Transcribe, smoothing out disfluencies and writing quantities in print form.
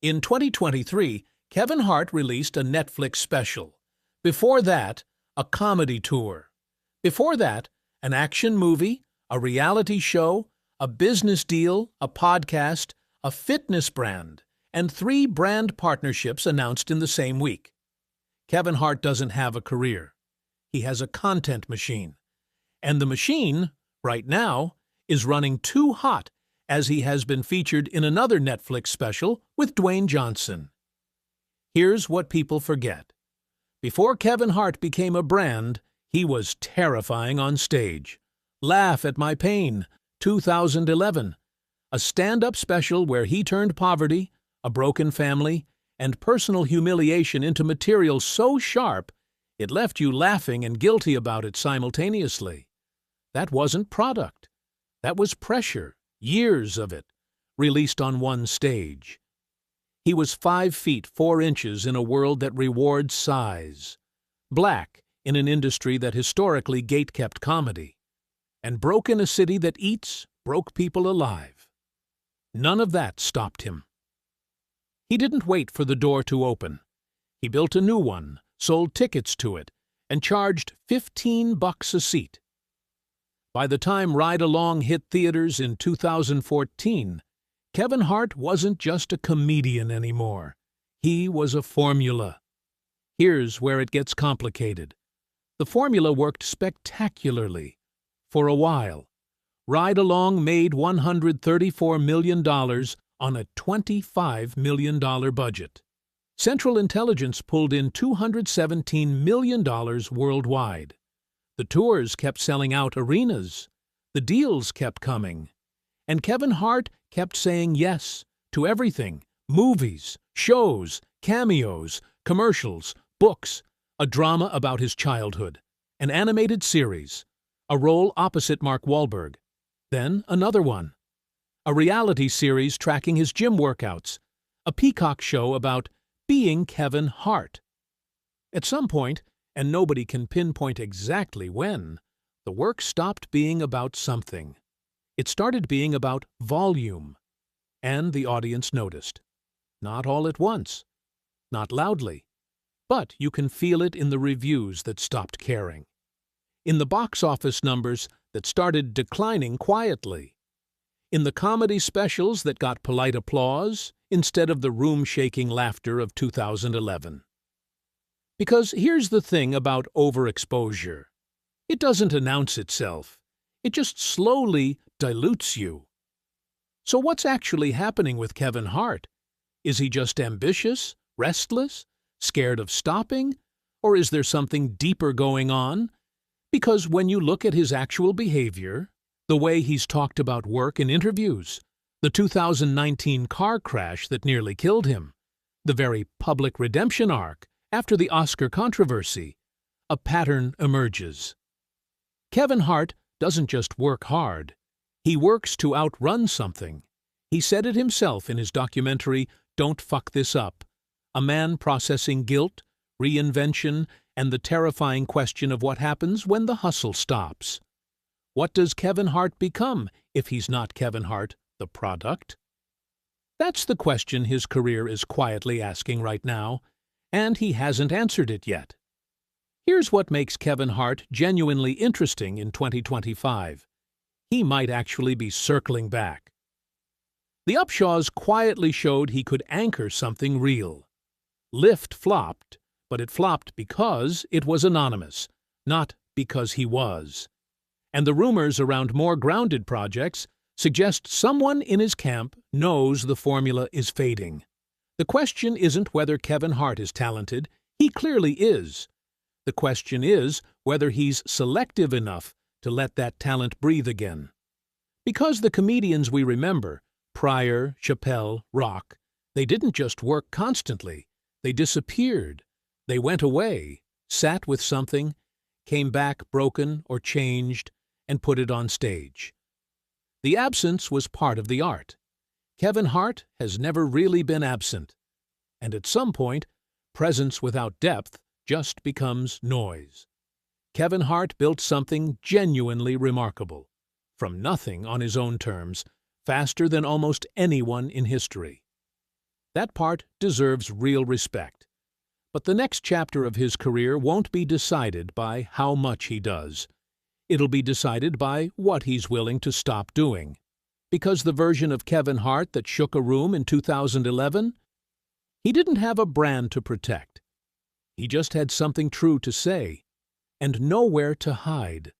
In 2023, Kevin Hart released a Netflix special. Before that, a comedy tour. Before that, an action movie, a reality show, a business deal, a podcast, a fitness brand, and 3 brand partnerships announced in the same week. Kevin Hart doesn't have a career. He has a content machine. And the machine, right now, is running too hot, as he has been featured in another Netflix special with Dwayne Johnson. Here's what people forget. Before Kevin Hart became a brand, he was terrifying on stage. Laugh at My Pain, 2011, a stand-up special where he turned poverty, a broken family, and personal humiliation into material so sharp it left you laughing and guilty about it simultaneously. That wasn't product. That was pressure, years of it, released on one stage. He was 5 feet 4 inches in a world that rewards size, black in an industry that historically gate-kept comedy, and broke in a city that eats broke people alive. None of that stopped him. He didn't wait for the door to open. He built a new one, sold tickets to it, and charged $15 a seat. By the time Ride Along hit theaters in 2014, Kevin Hart wasn't just a comedian anymore. He was a formula. Here's where it gets complicated. The formula worked spectacularly. For a while, Ride Along made $134 million on a $25 million budget. Central Intelligence pulled in $217 million worldwide. The tours kept selling out arenas. The deals kept coming. And Kevin Hart kept saying yes to everything: movies, shows, cameos, commercials, books, a drama about his childhood, an animated series, a role opposite Mark Wahlberg, then another one, a reality series tracking his gym workouts, a Peacock show about being Kevin Hart. At some point, and nobody can pinpoint exactly when, the work stopped being about something. It started being about volume. And the audience noticed. Not all at once. Not loudly. But you can feel it in the reviews that stopped caring. In the box office numbers that started declining quietly. In the comedy specials that got polite applause instead of the room-shaking laughter of 2011. Because here's the thing about overexposure. It doesn't announce itself. It just slowly dilutes you. So what's actually happening with Kevin Hart? Is he just ambitious, restless, scared of stopping? Or is there something deeper going on? Because when you look at his actual behavior, the way he's talked about work in interviews, the 2019 car crash that nearly killed him, the very public redemption arc after the Oscar controversy, a pattern emerges. Kevin Hart doesn't just work hard. He works to outrun something. He said it himself in his documentary, Don't Fuck This Up, a man processing guilt, reinvention, and the terrifying question of what happens when the hustle stops. What does Kevin Hart become if he's not Kevin Hart, the product? That's the question his career is quietly asking right now, and he hasn't answered it yet. Here's what makes Kevin Hart genuinely interesting in 2025. He might actually be circling back. The Upshaws quietly showed he could anchor something real. Lift flopped, but it flopped because it was anonymous, not because he was. And the rumors around more grounded projects suggest someone in his camp knows the formula is fading. The question isn't whether Kevin Hart is talented. He clearly is. The question is whether he's selective enough to let that talent breathe again. Because the comedians we remember, Pryor, Chappelle, Rock, they didn't just work constantly. They disappeared. They went away, sat with something, came back broken or changed, and put it on stage. The absence was part of the art. Kevin Hart has never really been absent. And at some point, presence without depth just becomes noise. Kevin Hart built something genuinely remarkable, from nothing on his own terms, faster than almost anyone in history. That part deserves real respect. But the next chapter of his career won't be decided by how much he does. It'll be decided by what he's willing to stop doing. Because the version of Kevin Hart that shook a room in 2011, he didn't have a brand to protect. He just had something true to say, and nowhere to hide.